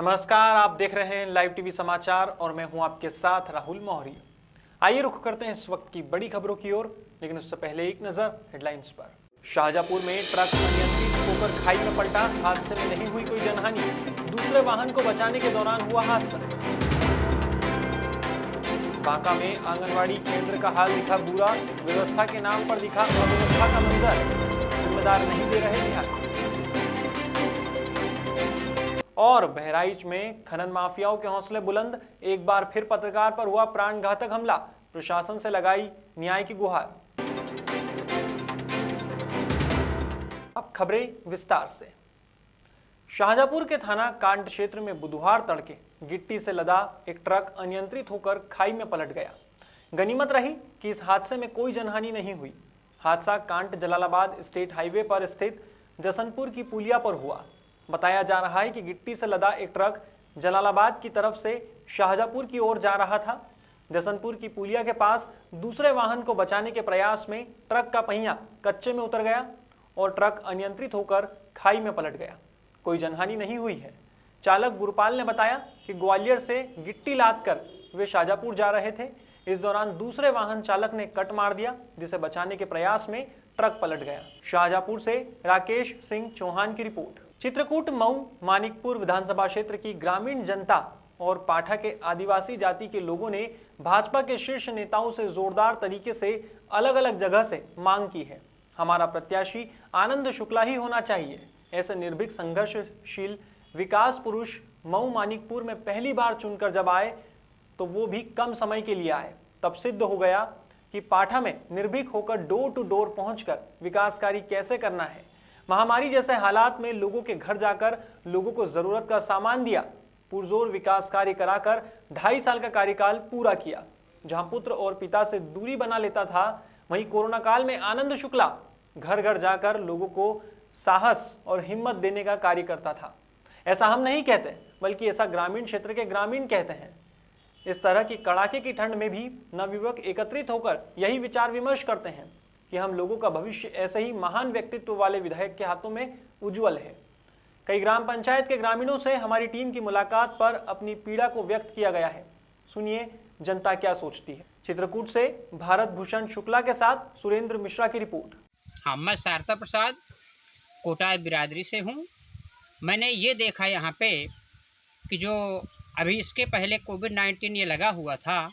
नमस्कार, आप देख रहे हैं लाइव टीवी समाचार और मैं हूं आपके साथ राहुल मौर्य। आइए रुख करते हैं इस वक्त की बड़ी खबरों की ओर, लेकिन उससे पहले एक नजर हेडलाइंस पर। शाहजहांपुर में ट्रक अनियंत्रित होकर खाई में पलटा, हादसे में नहीं हुई कोई जनहानि, दूसरे वाहन को बचाने के दौरान हुआ हादसा। बांका में आंगनवाड़ी केंद्र का हाल दिखा बुरा, व्यवस्था के नाम पर दिखा अव्यवस्था का मंजर, जिम्मेदार नहीं दे रहे ध्यान। और बहराइच में खनन माफियाओं के हौसले बुलंद, एक बार फिर पत्रकार पर हुआ प्राणघातक हमला, प्रशासन से लगाई न्याय की गुहार। अब खबरें विस्तार से। शाहजहांपुर के थाना कांड क्षेत्र में बुधवार तड़के गिट्टी से लदा एक ट्रक अनियंत्रित होकर खाई में पलट गया। गनीमत रही कि इस हादसे में कोई जनहानि नहीं हुई। हादसा कांट जलालाबाद स्टेट हाईवे पर स्थित जसनपुर की पुलिया पर हुआ। बताया जा रहा है कि गिट्टी से लदा एक ट्रक जलालाबाद की तरफ से शाहजहांपुर की ओर जा रहा था। जसनपुर की पुलिया के पास दूसरे वाहन को बचाने के प्रयास में ट्रक का पहिया कच्चे में उतर गया और ट्रक अनियंत्रित होकर खाई में पलट गया। कोई जनहानि नहीं हुई है। चालक गुरपाल ने बताया कि ग्वालियर से गिट्टी लादकर वे शाहजहांपुर जा रहे थे। इस दौरान दूसरे वाहन चालक ने कट मार दिया, जिसे बचाने के प्रयास में ट्रक पलट गया। शाहजहांपुर से राकेश सिंह चौहान की रिपोर्ट। चित्रकूट मऊ मानिकपुर विधानसभा क्षेत्र की ग्रामीण जनता और पाठा के आदिवासी जाति के लोगों ने भाजपा के शीर्ष नेताओं से जोरदार तरीके से अलग अलग जगह से मांग की है। हमारा प्रत्याशी आनंद शुक्ला ही होना चाहिए। ऐसे निर्भीक संघर्षशील विकास पुरुष मऊ मानिकपुर में पहली बार चुनकर जब आए तो वो भी कम समय के लिए आए। तब सिद्ध हो गया कि पाठा में निर्भीक होकर डोर टू डोर पहुंचकर विकास कार्य कैसे करना है। महामारी जैसे हालात में लोगों के घर जाकर लोगों को जरूरत का सामान दिया। पुरजोर विकास कार्य कराकर 2.5 साल का कार्यकाल पूरा किया। जहां पुत्र और पिता से दूरी बना लेता था, वहीं कोरोना काल में आनंद शुक्ला घर घर जाकर लोगों को साहस और हिम्मत देने का कार्य करता था। ऐसा हम नहीं कहते, बल्कि ऐसा ग्रामीण क्षेत्र के ग्रामीण कहते हैं। इस तरह की कड़ाके की ठंड में भी नवयुवक एकत्रित होकर यही विचार विमर्श करते हैं कि हम लोगों का भविष्य ऐसे ही महान व्यक्तित्व वाले विधायक के हाथों में उज्जवल है। कई ग्राम पंचायत के ग्रामीणों से हमारी टीम की मुलाकात पर अपनी पीड़ा को व्यक्त किया गया है। सुनिए जनता क्या सोचती है। चित्रकूट से भारत भूषण शुक्ला के साथ सुरेंद्र मिश्रा की रिपोर्ट। हाँ, मैं शारदा प्रसाद कोटार बिरादरी से हूँ। मैंने ये देखा यहाँ पे कि जो अभी इसके पहले कोविड-19 ये लगा हुआ था,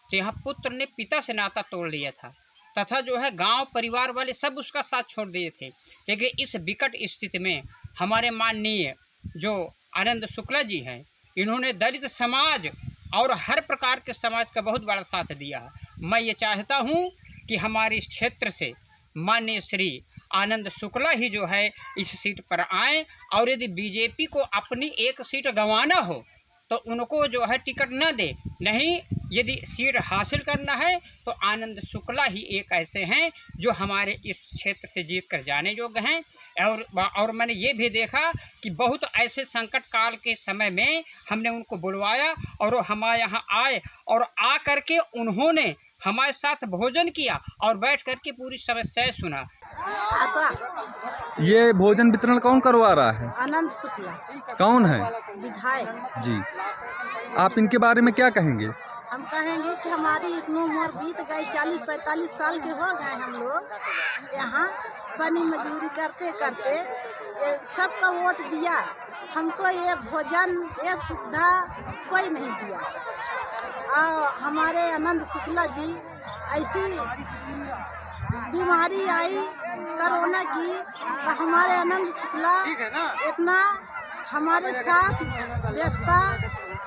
तो यहाँ पुत्र ने पिता से नाता तोड़ लिया था तथा जो है गांव परिवार वाले सब उसका साथ छोड़ दिए थे। लेकिन इस विकट स्थिति में हमारे माननीय जो आनंद शुक्ला जी हैं, इन्होंने दलित समाज और हर प्रकार के समाज का बहुत बड़ा साथ दिया है। मैं ये चाहता हूँ कि हमारे इस क्षेत्र से माननीय श्री आनंद शुक्ला ही जो है इस सीट पर आएँ, और यदि बीजेपी को अपनी एक सीट गंवाना हो तो उनको जो है टिकट न दे। नहीं, यदि सीट हासिल करना है तो आनंद शुक्ला ही एक ऐसे हैं जो हमारे इस क्षेत्र से जीत कर जाने योग्य हैं। और मैंने ये भी देखा कि बहुत ऐसे संकट काल के समय में हमने उनको बुलवाया और हमारे यहाँ आए और आ करके उन्होंने हमारे साथ भोजन किया और बैठ करके पूरी समस्याएं सुना। ये भोजन वितरण कौन करवा रहा है? आनंद शुक्ला। कौन है? विधायक जी, आप इनके बारे में क्या कहेंगे? हम कहेंगे कि हमारी इतनी उम्र बीत गई, 40-45 साल के हो गए हम लोग यहाँ बनी मजदूरी करते करते सबका वोट दिया। हमको ये भोजन ये सुविधा कोई नहीं दिया। और हमारे आनंद शुक्ला जी ऐसी बीमारी आई कोरोना की, तो हमारे आनंद शुक्ला इतना हमारे साथ व्यवस्था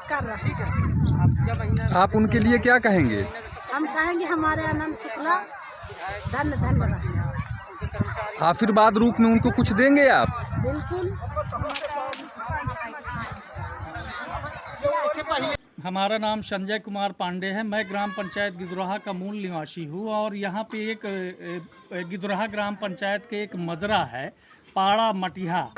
कर रहे हैं। आप उनके लिए क्या कहेंगे? हम कहेंगे हमारे आनंद शुक्ला धन्य रहे। आशीर्वाद रूप में उनको कुछ देंगे आप? बिल्कुल। हमारा नाम संजय कुमार पांडे है। मैं ग्राम पंचायत गिद्धौरा का मूल निवासी हूँ और यहाँ पे एक गिद्धौरा ग्राम पंचायत के एक मजरा है पाड़ा मटिहा,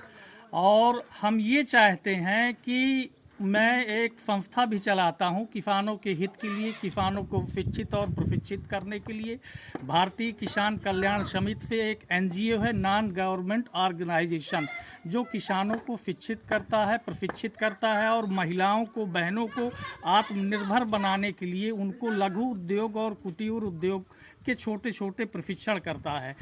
और हम ये चाहते हैं कि मैं एक संस्था भी चलाता हूं किसानों के हित के लिए, किसानों को शिक्षित और प्रशिक्षित करने के लिए। भारतीय किसान कल्याण समिति से एक एनजीओ है, नॉन गवर्नमेंट ऑर्गेनाइजेशन, जो किसानों को शिक्षित करता है, प्रशिक्षित करता है और महिलाओं को, बहनों को आत्मनिर्भर बनाने के लिए उनको लघु उद्योग और कुटीर उद्योग के छोटे छोटे प्रशिक्षण करता है।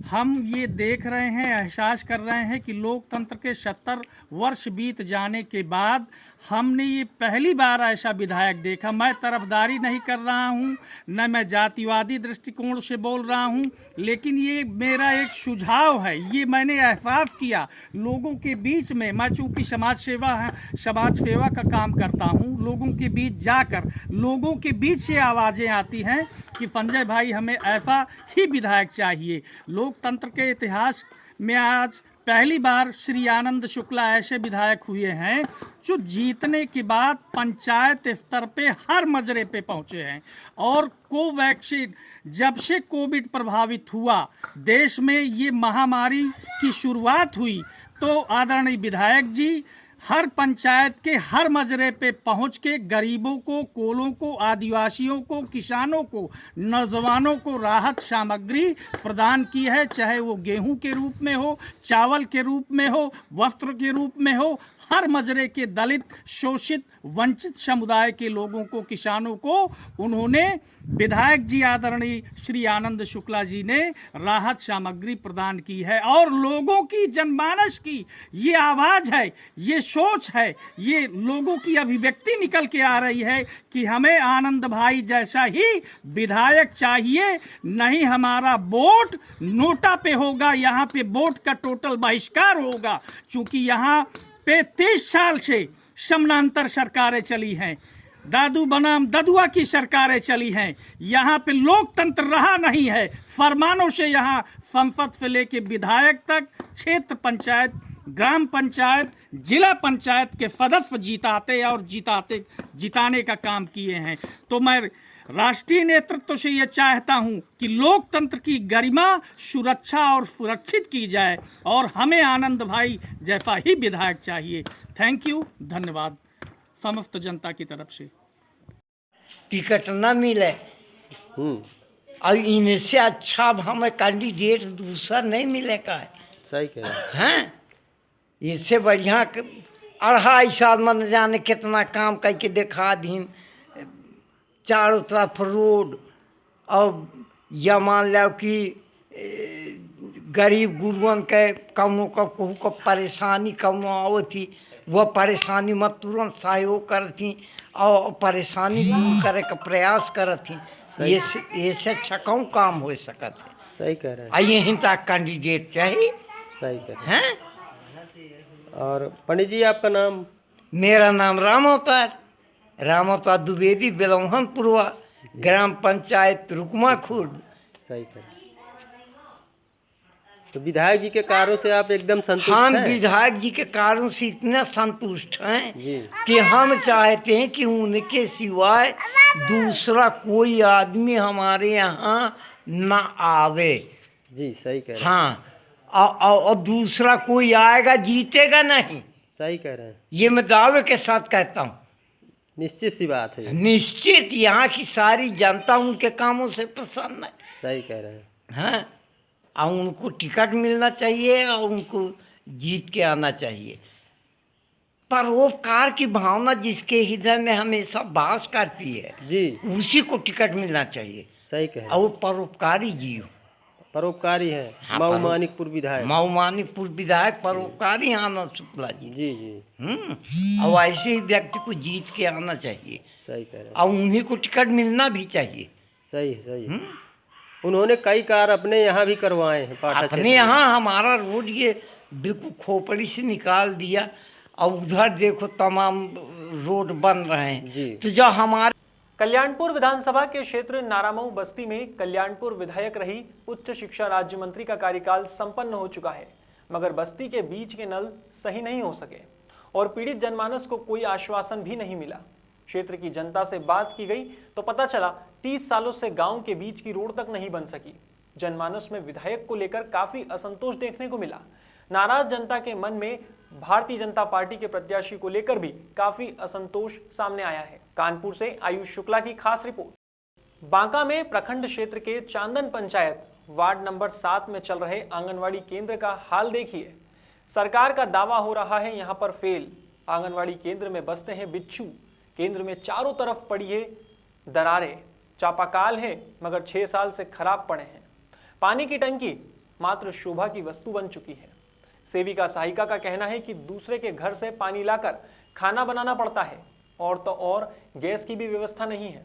हम ये देख रहे हैं, एहसास कर रहे हैं कि लोकतंत्र के 70 वर्ष बीत जाने के बाद हमने ये पहली बार ऐसा विधायक देखा। मैं तरफदारी नहीं कर रहा हूँ, न मैं जातिवादी दृष्टिकोण से बोल रहा हूँ, लेकिन ये मेरा एक सुझाव है। ये मैंने एहसास किया लोगों के बीच में। मैं चूँकि समाज सेवा का काम करता हूँ, लोगों के बीच जाकर लोगों के बीच से आवाज़ें आती हैं कि संजय भाई हमें ऐसा ही विधायक चाहिए। लोकतंत्र के इतिहास में आज पहली बार श्री आनंद शुक्ला ऐसे विधायक हुए हैं जो जीतने के बाद पंचायत स्तर पे हर मजरे पे पहुंचे हैं। और कोवैक्सीन, जब से कोविड प्रभावित हुआ, देश में ये महामारी की शुरुआत हुई, तो आदरणीय विधायक जी हर पंचायत के हर मजरे पे पहुंच के गरीबों को, कोलों को, आदिवासियों को, किसानों को, नौजवानों को राहत सामग्री प्रदान की है, चाहे वो गेहूं के रूप में हो, चावल के रूप में हो, वस्त्र के रूप में हो। हर मजरे के दलित, शोषित, वंचित समुदाय के लोगों को, किसानों को उन्होंने, विधायक जी आदरणीय श्री आनंद शुक्ला जी ने राहत सामग्री प्रदान की है। और लोगों की जनमानस की ये आवाज़ है, ये सोच है, ये लोगों की अभिव्यक्ति निकल के आ रही है कि हमें आनंद भाई जैसा ही विधायक चाहिए, नहीं हमारा वोट नोटा पे होगा, यहाँ पे वोट का टोटल बहिष्कार होगा। चूँकि यहाँ पे 30 साल से समानांतर सरकारें चली हैं, दादू बनाम ददुआ की सरकारें चली हैं, यहाँ पे लोकतंत्र रहा नहीं है। फरमानों से यहाँ संसद से लेके विधायक तक, क्षेत्र पंचायत, ग्राम पंचायत, जिला पंचायत के सदस्य जिताने का काम किए हैं। तो मैं राष्ट्रीय नेतृत्व से ये चाहता हूँ कि लोकतंत्र की गरिमा, सुरक्षा और सुरक्षित की जाए, और हमें आनंद भाई जैसा ही विधायक चाहिए। थैंक यू, धन्यवाद समस्त जनता की तरफ से। टिकट न मिले और इनसे अच्छा अब हमें कैंडिडेट दूसरा नहीं मिलेगा। सही कह रहे हैं, इससे बढ़िया 2.5 साल में न जाने कितना काम करके दिखा दीन। चारों तरफ रोड, और या मान लो कि गरीब गुरुअन के कौनों को परेशानी कौनों आओ थी, वह परेशानी में तुरंत सहयोग करती और परेशानी दूर करे का प्रयास करती। ये से अच्छा कौन काम हो सकता है। सही कह रहे हैं। आइए हिंसा कैंडिडेट चाहिए। सही कह रहे हैं। हैं? और पंडित जी आपका नाम? मेरा नाम राम अवतार द्विवेदी, बेलौहनपुरवा, ग्राम पंचायत रुकमा खुर्द। सही कह रहे हैं। तो विधायक जी के कार्यों से आप एकदम संतुष्ट हम हैं? विधायक जी के कार्यों से इतना संतुष्ट हैं जी। कि हम चाहते हैं कि उनके सिवाय दूसरा कोई आदमी हमारे यहाँ न आवे। जी सही कह रहे हैं। हाँ, और दूसरा कोई आएगा जीतेगा नहीं। सही कह रहे हैं। ये मैं दावे के साथ कहता हूँ। निश्चित सी बात है। निश्चित यहाँ की सारी जनता उनके कामों से प्रसन्न है। सही कह रहे हैं। हाँ, और उनको टिकट मिलना चाहिए और उनको जीत के आना चाहिए। परोपकार की भावना जिसके हृदय में हमेशा वास करती है जी, उसी को टिकट मिलना चाहिए। सही कह रहे हैं। और वो परोपकारी जीव, परोपकारी है। हाँ, मऊ मानिकपुर विधायक। मऊ मानिकपुर विधायक परोपकारी आनंद शुक्ला जी। जी जी और ऐसे ही व्यक्ति को जीत के आना चाहिए। सही कह रहे हैं। और उन्हीं को टिकट मिलना भी चाहिए। सही है, सही है। उन्होंने कई कार्य अपने यहाँ भी करवाए हैं। पाठा क्षेत्र अपने में। यहाँ हमारा रोड ये बिल्कुल खोपड़ी से निकाल दिया, और उधर देखो तमाम रोड बन रहे हैं। जी। तो जो हमारे कल्याणपुर विधानसभा के क्षेत्र नारामऊ बस्ती में कल्याणपुर विधायक रही उच्च शिक्षा राज्य मंत्री का कार्यकाल संपन्न हो चुका है, मगर बस्ती के बीच के नल सही नहीं हो सके और पीड़ित जनमानस को कोई आश्वासन भी नहीं मिला। क्षेत्र की जनता से बात की गई तो पता चला 30 सालों से गांव के बीच की रोड तक नहीं बन सकी। जनमानस में विधायक को लेकर काफी असंतोष देखने को मिला। नाराज जनता के मन में भारतीय जनता पार्टी के प्रत्याशी को लेकर भी काफी असंतोष सामने आया है। कानपुर से आयुष शुक्ला की खास रिपोर्ट। बांका में प्रखंड क्षेत्र के चांदन पंचायत वार्ड नंबर 7 में चल रहे आंगनवाड़ी केंद्र का हाल देखिए। सरकार का दावा हो रहा है यहाँ पर फेल। आंगनवाड़ी केंद्र में बसते हैं बिच्छू। केंद्र में चारों तरफ पड़ी है दरारें, चापाकाल है मगर 6 साल से खराब पड़े हैं। पानी की टंकी मात्र शोभा की वस्तु बन चुकी है। सेविका सहायिका का कहना है कि दूसरे के घर से पानी लाकर खाना बनाना पड़ता है और तो और गैस की भी व्यवस्था नहीं है।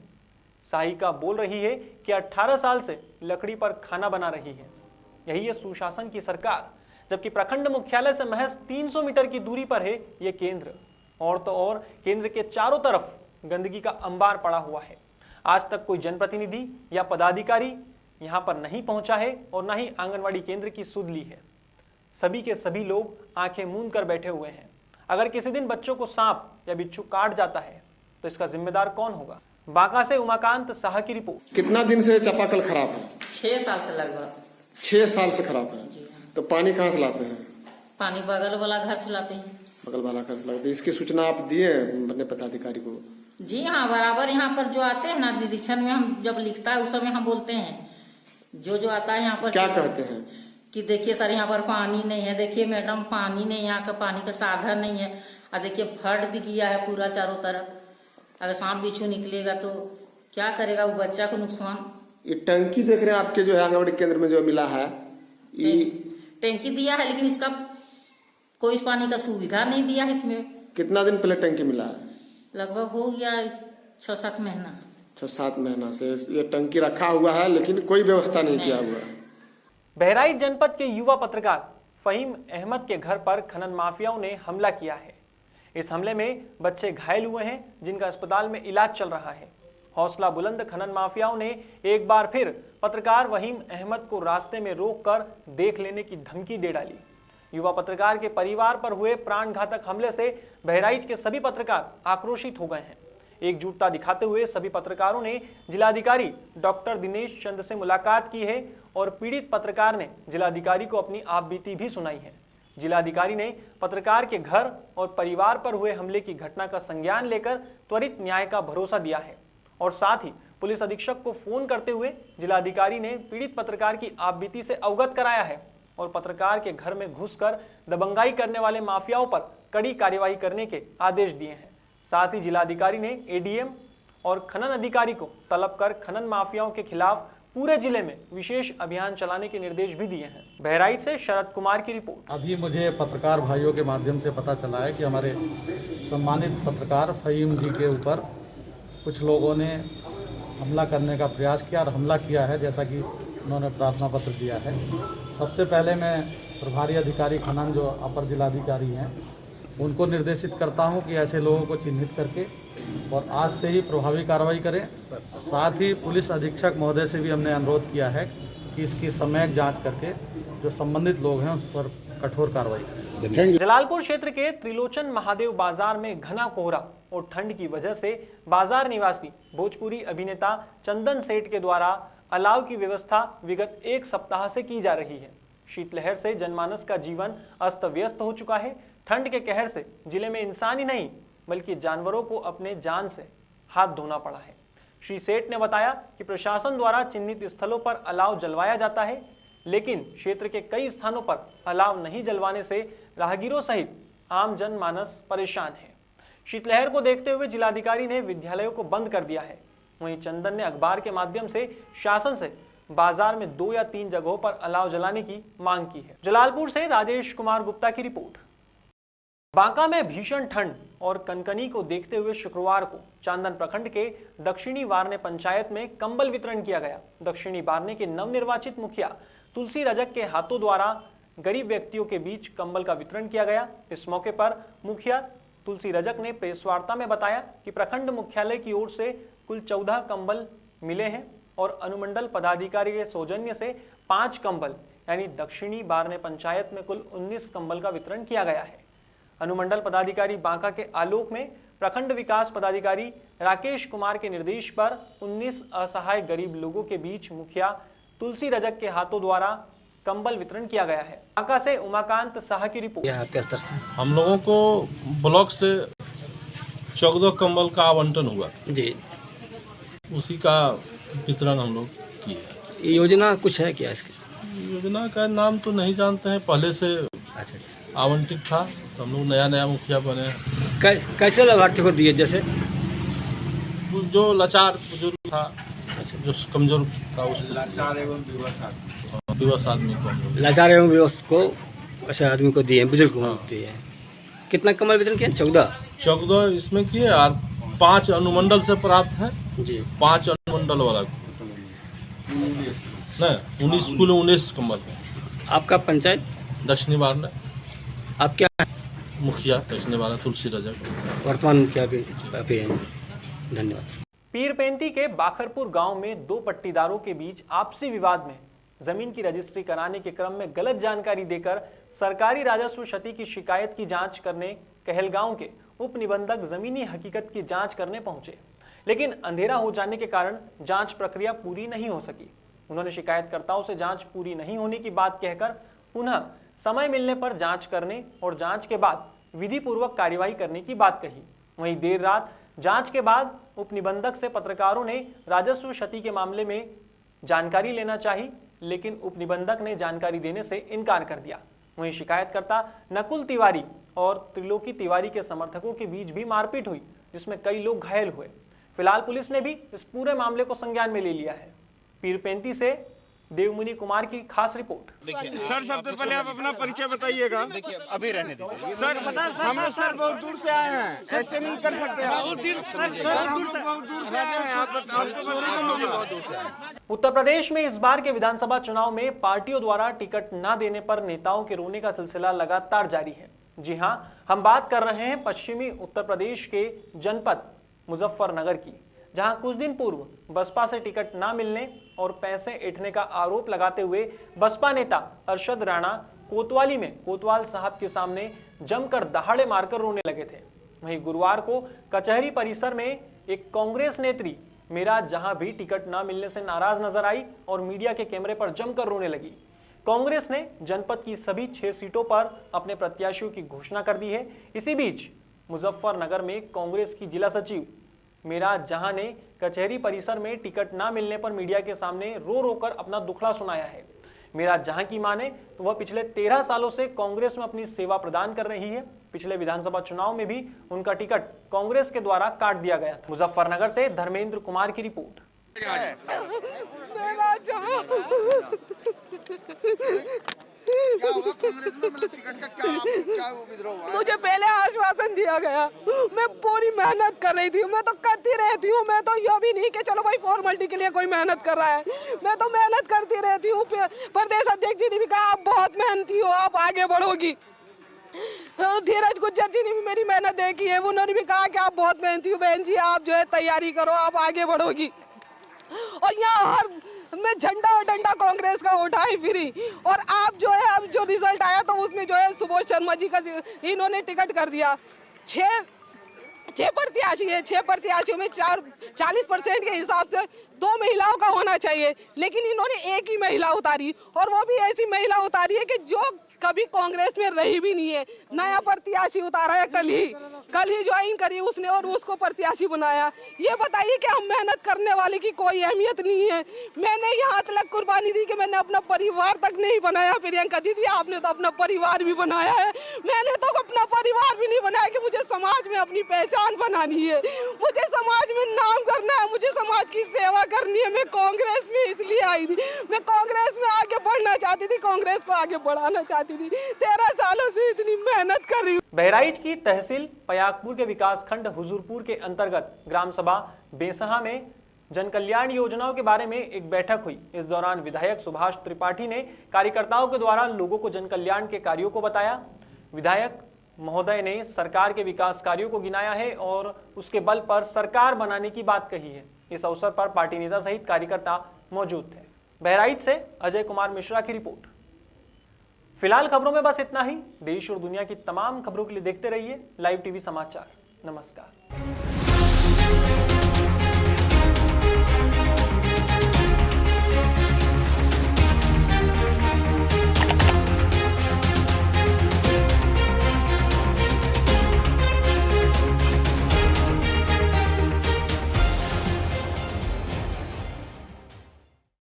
सहायिका बोल रही है कि 18 साल से लकड़ी पर खाना बना रही है। यही है सुशासन की सरकार, जबकि प्रखंड मुख्यालय से महज 300 मीटर की दूरी पर है ये केंद्र और तो और केंद्र के चारों तरफ गंदगी का अंबार पड़ा हुआ है। आज तक कोई जनप्रतिनिधि या पदाधिकारी यहाँ पर नहीं पहुंचा है और न ही आंगनवाड़ी केंद्र की सुध ली है। सभी के सभी लोग आंखें मूंद कर बैठे हुए हैं। अगर किसी दिन बच्चों को सांप या बिच्छू काट जाता है तो इसका जिम्मेदार कौन होगा? बांका से उमाकांत साहा की रिपोर्ट। कितना दिन से चापाकल खराब है? 6 साल से लगभग। 6 साल से खराब है। तो पानी कहाँ से लाते हैं? पानी बगल वाला घर से लाते हैं। बगल वाला घर से लाते हैं। इसकी सूचना आप दिए अपने पदाधिकारी को? जी हाँ, बराबर यहाँ पर जो आते हैं ना निरीक्षण में, हम जब लिखता है उस समय हम बोलते हैं, जो आता है यहाँ पर क्या कहते हैं कि देखिए सर यहाँ पर पानी नहीं है, देखिए मैडम पानी नहीं, यहाँ का पानी का साधन नहीं है, और देखिए फ्लड भी किया है पूरा चारों तरफ। अगर सांप बिच्छू निकलेगा तो क्या करेगा वो बच्चा को नुकसान। ये टंकी देख रहे हैं आपके जो है आंगनबाड़ी केंद्र में जो मिला है, टंकी दिया है लेकिन इसका कोई पानी का सुविधा नहीं दिया है इसमें। कितना दिन पहले टंकी मिला है? लगभग हो गया 6-7 महीना। 6-7 महीना से ये टंकी रखा हुआ है लेकिन कोई व्यवस्था नहीं किया हुआ है। बहराइच जनपद के युवा पत्रकार फहीम अहमद के घर पर खनन माफियाओं ने हमला किया है। इस हमले में बच्चे घायल हुए हैं जिनका अस्पताल में इलाज चल रहा है। हौसला बुलंद खनन माफियाओं ने एक बार फिर पत्रकार फहीम अहमद को रास्ते में रोककर देख लेने की धमकी दे डाली। युवा पत्रकार के परिवार पर हुए प्राणघातक हमले से बहराइच के सभी पत्रकार आक्रोशित हो गए हैं। एकजुटता दिखाते हुए सभी पत्रकारों ने जिलाधिकारी डॉक्टर दिनेश चंद से मुलाकात की है और पीड़ित पत्रकार ने जिलाधिकारी को अपनी आपबीती भी सुनाई है। जिलाधिकारी ने पत्रकार के घर और परिवार पर हुए हमले की घटना का संज्ञान लेकर त्वरित न्याय का भरोसा दिया है और साथ ही पुलिस अधीक्षक को फोन करते हुए जिलाधिकारी ने पीड़ित पत्रकार की आपबीती से अवगत कराया है और पत्रकार के घर में घुसकर दबंगाई करने वाले माफियाओं पर कड़ी कार्यवाही करने के आदेश दिए हैं। साथ ही जिलाधिकारी ने एडीएम और खनन अधिकारी को तलब कर खनन माफियाओं के खिलाफ पूरे जिले में विशेष अभियान चलाने के निर्देश भी दिए हैं। बहराइच से शरद कुमार की रिपोर्ट। अभी मुझे पत्रकार भाइयों के माध्यम से पता चला है कि हमारे सम्मानित पत्रकार फहीम जी के ऊपर कुछ लोगों ने हमला करने का प्रयास किया और हमला किया है, जैसा कि उन्होंने प्रार्थना पत्र दिया है। सबसे पहले मैं प्रभारी अधिकारी खनन जो अपर जिलाधिकारी हैं उनको निर्देशित करता हूं कि ऐसे लोगों को चिन्हित करके और आज से ही प्रभावी कार्रवाई करें। साथ ही पुलिस अधीक्षक महोदय से भी हमने अनुरोध किया है कि इसकी सम्यक जांच करके जो संबंधित लोग हैं उस पर कठोर कार्रवाई करें। जलालपुर क्षेत्र के त्रिलोचन महादेव बाजार में घना कोहरा और ठंड की वजह से बाजार निवासी भोजपुरी अभिनेता चंदन सेठ के द्वारा अलाव की व्यवस्था विगत 1 सप्ताह से की जा रही है। शीतलहर से जनमानस का जीवन अस्त व्यस्त हो चुका है। ठंड के कहर से जिले में इंसान ही नहीं बल्कि जानवरों को अपने जान से हाथ धोना पड़ा है। श्री सेठ ने बताया कि प्रशासन द्वारा चिन्हित स्थलों पर अलाव जलवाया जाता है, लेकिन क्षेत्र के कई स्थानों पर अलाव नहीं जलवाने से राहगीरों सहित आम जनमानस परेशान है। शीतलहर को देखते हुए जिलाधिकारी ने विद्यालयों को बंद कर दिया है। वहीं चंदन ने अखबार के माध्यम से शासन से बाजार में 2 या 3 जगहों पर अलाव जलाने की मांग की है। जलालपुर से राजेश कुमार गुप्ता की रिपोर्ट। बांका में भीषण ठंड और कनकनी को देखते हुए शुक्रवार को चांदन प्रखंड के दक्षिणी वारने पंचायत में कंबल वितरण किया गया। दक्षिणी वारने के नवनिर्वाचित मुखिया तुलसी रजक के हाथों द्वारा गरीब व्यक्तियों के बीच कंबल का वितरण किया गया। इस मौके पर मुखिया तुलसी रजक ने प्रेस वार्ता में बताया कि प्रखंड मुख्यालय की ओर से कुल 14 कंबल मिले हैं और अनुमंडल पदाधिकारी के सौजन्य से 5 कंबल यानी दक्षिणी बारने पंचायत में कुल 19 कंबल का वितरण किया गया है। अनुमंडल पदाधिकारी बांका के आलोक में प्रखंड विकास पदाधिकारी राकेश कुमार के निर्देश पर 19 असहाय गरीब लोगों के बीच मुखिया तुलसी रजक के हाथों द्वारा कंबल वितरण किया गया है। बांका से उमाकांत शाह की रिपोर्ट। आपके स्तर से हम लोगों को ब्लॉक से 14 कंबल का आवंटन हुआ जी, उसी का वितरण हम लोग किए। ये योजना कुछ है क्या इसकी? योजना का नाम तो नहीं जानते हैं, पहले से अच्छा आवंटित था तो हम लोग नया मुखिया बने। कैसे लाभार्थी को दिए? जैसे जो लाचार बुजुर्ग था, जो कमजोर था, उस लाचार एवं विवश आदमी को, लाचार एवं विवश को अच्छा आदमी को दिए, बुजुर्ग को दिए। कितना कंबल वितरण किया? 14 इसमें किए और 5 अनुमंडल से प्राप्त है जी। 5 अनुमंडल वाला नहीं 19 कंबल। आपका पंचायत दक्षिणी बारना। आप क्या मुखिया दक्षिणी बारना तुलसी रजक वर्तमान मुखिया भी हैं। धन्यवाद। पीरपेंती के बाखरपुर गांव में 2 पट्टीदारों के बीच आपसी विवाद में जमीन की रजिस्ट्री कराने के क्रम में गलत जानकारी देकर सरकारी राजस्व क्षति की शिकायत की जांच करने कहलगांव के उप निबंधक जमीनी हकीकत की जांच करने पहुंचे, लेकिन अंधेरा हो जाने के कारण जांच प्रक्रिया पूरी नहीं हो सकी। उन्होंने शिकायतकर्ताओं से जांच पूरी नहीं होने की बात कहकर पुनः समय मिलने पर जांच करने और जांच के बाद विधि पूर्वक कार्यवाही करने की बात कही। वहीं देर रात जांच के बाद उप निबंधक से पत्रकारों ने राजस्व क्षति के मामले में जानकारी लेना चाही, लेकिन उप निबंधक ने जानकारी देने से इनकार कर दिया। वहीं शिकायतकर्ता नकुल तिवारी और त्रिलोकी तिवारी के समर्थकों के बीच भी मारपीट हुई, जिसमें कई लोग घायल हुए। फिलहाल पुलिस ने भी इस पूरे मामले को संज्ञान में ले लिया है। पीरपेंती से देवमुनि कुमार की खास रिपोर्ट। सर सबसे पहले आप अपना परिचय बताइएगा। देखिए अभी रहने दीजिए सर, हम लोग सर बहुत दूर से आए हैं, ऐसे नहीं कर सकते। सर हम लोग बहुत दूर से आए हैं। उत्तर प्रदेश में इस बार के विधानसभा चुनाव में पार्टियों द्वारा टिकट न देने पर नेताओं के रोने का सिलसिला लगातार जारी है। जी हां, हम बात कर रहे हैं पश्चिमी उत्तर प्रदेश के जनपद मुजफ्फरनगर की, जहां कुछ दिन पूर्व बसपा से टिकट ना मिलने और पैसे ऐंठने का आरोप लगाते हुए बसपा नेता अरशद राणा कोतवाली में कोतवाल साहब के सामने जमकर दहाड़े मारकर रोने लगे थे। वहीं गुरुवार को कचहरी परिसर में एक कांग्रेस नेत्री मेरा जहां भी टिकट ना मिलने से नाराज नजर आई और मीडिया के कैमरे पर जमकर रोने लगी। कांग्रेस ने जनपद की सभी 6 सीटों पर अपने प्रत्याशियों की घोषणा कर दी है। इसी बीच मुजफ्फरनगर में कांग्रेस की जिला सचिव मेरा जहां ने कचहरी परिसर में टिकट ना मिलने पर मीडिया के सामने रो रो कर अपना दुखड़ा सुनाया है। मेरा जहां की माने तो वह पिछले 13 सालों से कांग्रेस में अपनी सेवा प्रदान कर रही है। पिछले विधानसभा चुनाव में भी उनका टिकट कांग्रेस के द्वारा काट दिया गया था। मुजफ्फरनगर से धर्मेंद्र कुमार की रिपोर्ट। मेरा जहां क्या हुआ कांग्रेस में, मतलब टिकट का क्या विद्रोह हुआ? मुझे पहले आश्वासन दिया गया, मैं पूरी मेहनत कर रही थी, मैं तो करती रहती हूँ। मैं तो ये भी नहीं कि चलो भाई फॉर्मेलिटी के लिए कोई मेहनत कर रहा है, मैं तो मेहनत करती रहती हूँ। प्रदेश अध्यक्ष जी ने भी कहा आप बहुत मेहनती हो, आप आगे बढ़ोगी। धीरज गुज्जर जी ने भी मेरी मेहनत देखी है, उन्होंने भी कहा कि आप बहुत मेहनती हो बहन जी, आप जो है तैयारी करो, आप आगे बढ़ोगी। और यहाँ हर मैं झंडा और डंडा कांग्रेस का उठाई फिरी, और आप जो है अब जो रिजल्ट आया तो उसमें जो है सुबोध शर्मा जी का इन्होंने टिकट कर दिया। 6 प्रत्याशी है, 6 प्रत्याशियों में 40% के हिसाब से 2 महिलाओं का होना चाहिए, लेकिन इन्होंने एक ही महिला उतारी, और वो भी ऐसी महिला उतारी है कि जो कभी कांग्रेस में रही भी नहीं है। नया प्रत्याशी उतारा है कल ही ज्वाइन करी उसने और उसको प्रत्याशी बनाया। ये बताइए कि हम मेहनत करने वाले की कोई अहमियत नहीं है। मैंने यहाँ तक कुर्बानी दी कि मैंने अपना परिवार तक नहीं बनाया। प्रियंका दीदी आपने तो अपना परिवार भी बनाया है, मैंने तो अपना परिवार भी नहीं बनाया कि मुझे समाज में अपनी पहचान बनानी है, मुझे समाज में नाम करना है, मुझे समाज की सेवा करनी है। मैं कांग्रेस में इसलिए आई थी, मैं कांग्रेस में आगे बढ़ना चाहती थी, कांग्रेस को आगे बढ़ाना चाहती थी। 13 सालों से इतनी मेहनत कर रही हूँ। बहराइच की तहसील पयागपुर के विकासखंड हुजूरपुर के अंतर्गत ग्राम सभा बेसहा में जन कल्याण योजनाओं के बारे में एक बैठक हुई। इस दौरान विधायक सुभाष त्रिपाठी ने कार्यकर्ताओं के द्वारा लोगों को जन कल्याण के कार्यों को बताया। विधायक महोदय ने सरकार के विकास कार्यों को गिनाया है और उसके बल पर सरकार बनाने की बात कही है। इस अवसर पर पार्टी नेता सहित कार्यकर्ता मौजूद थे। बहराइच से अजय कुमार मिश्रा की रिपोर्ट। फिलहाल खबरों में बस इतना ही। देश और दुनिया की तमाम खबरों के लिए देखते रहिए लाइव टीवी समाचार। नमस्कार।